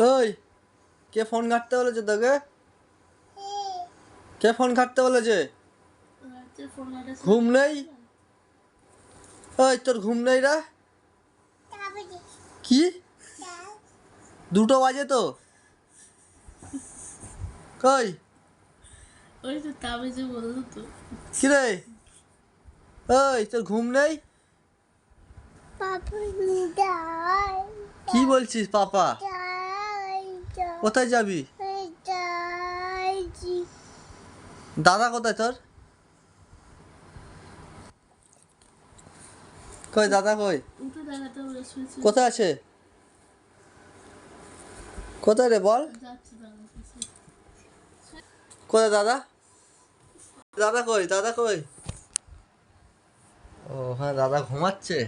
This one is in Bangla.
ওই কে ফোন ঘাঁটতে বলেছে তোকে? কে ফোন ঘাঁটতে বলেছে? ঘুম নেই? ওই তোর ঘুম নেই রে? কি 2টো বাজে তো? কই ওই তো তাবিজে বললো তো। কি রে? ওই তোর ঘুম নেই? কি বলছিস পাপা? কোথায় যাবি? দাদা কোথায় তোর? কই দাদা কই? উঠে দেখাতে হবে শুয়েছে। কোথায় আছে? কোথায় রে বল? যাচ্ছে দাঁড়া কাছে। কোথায় দাদা? দাদা কই? দাদা কই? ও হ্যাঁ, দাদা ঘুমাচ্ছে।